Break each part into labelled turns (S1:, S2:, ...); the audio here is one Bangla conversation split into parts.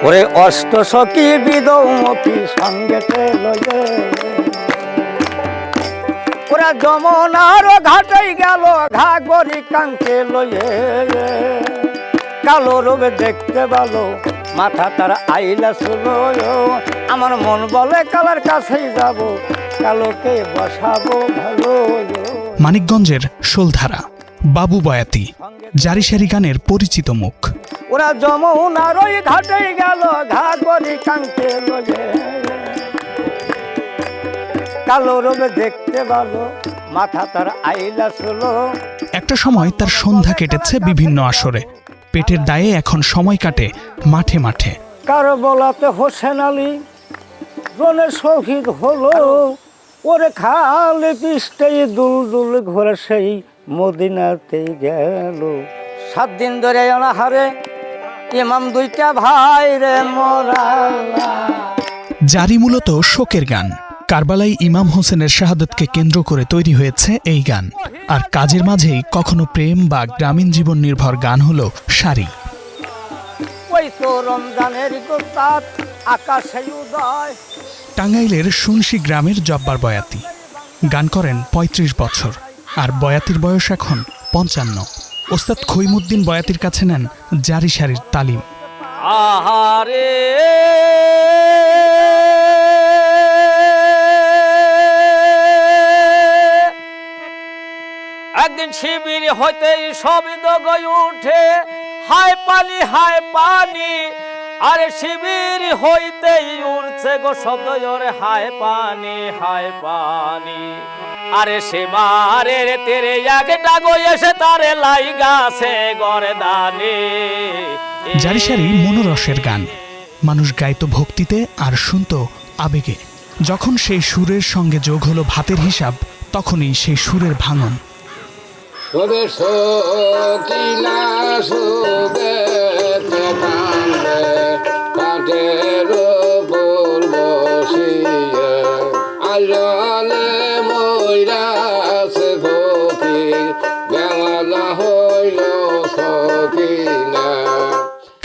S1: ওরে অষ্টসখী বিদৌমুখী সঙ্গেতে লয়ে ওরা যমুনার ঘাটাই গেল ঘাগরি কাঙ্কে লয়ে কালো রূপে দেখতে ভালো মাথা তার আইলা শুলো আমার মন বলে কালার কাছেই যাব কালোকে বসাবো ভালো।
S2: মানিকগঞ্জের শোলধারা বাবু বয়াতি জারিসারি গানের পরিচিত মুখ।
S1: ওরা যমুনার ওই ঘাটেই গেল ঘাগরি কাঙ্কে লয়ে কালো রূপে দেখতে ভালো মাথা তার আইলা শুলো।
S2: একটা সময় তার সন্ধ্যা কেটেছে বিভিন্ন আসরে, পেটের দায়ে এখন সময় কাটে মাঠে মাঠে।
S1: কারো বলাতে হোসেন আলী জনে শহীদ হলো ওরে খালে পিস্টেই দুল দুল ঘরে সেই মদিনাতেই গেল। 7 দিন ধরে অনাহারে ইমাম দুইটা ভাই রে মোরা।
S2: জারি মূলত শোকের গান। কারবালাই ইমাম হোসেনের শাহাদতকে কেন্দ্র করে তৈরি হয়েছে এই গান। আর কাজের মাঝেই কখনো প্রেম বা গ্রামীণ জীবন নির্ভর গান হলো সারি।
S1: ওই তো রমজানের গোতাত আকাশে উদয়।
S2: টাঙ্গাইলের শুনশি গ্রামের জব্বার বয়াতি গান করেন ৩৫ বছর, আর বয়াতির বয়স এখন ৫৫। ওস্তাদ খৈমুদ্দিন বয়াতির কাছে নেন জারিসারির তালিম।
S1: আহারে একদিন শিবির হইতে শব্দ গই উঠে হায় পানি হায় পানি। আরে শিবির হইতেই উঠছে গো শব্দ ওরে হায় পানি হায় পানি। আরে সে মারে রে তেরে একটা গো এসে তারে লাই গাছে গরদানে।
S2: জারিসারি মনোরসের গান, মানুষ গাইতো ভক্তিতে আর শুনতো আবেগে। যখন সেই সুরের সঙ্গে যোগ হলো ভাতের হিসাব, তখনই সেই সুরের ভাঙন।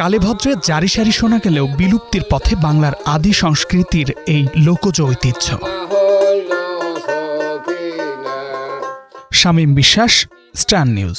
S2: কালেভদ্রে জারিসারি শোনা গেলেও বিলুপ্তির পথে বাংলার আদি সংস্কৃতির এই লোকজ ঐতিহ্য। শামীম বিশ্বাস, স্টার নিউজ।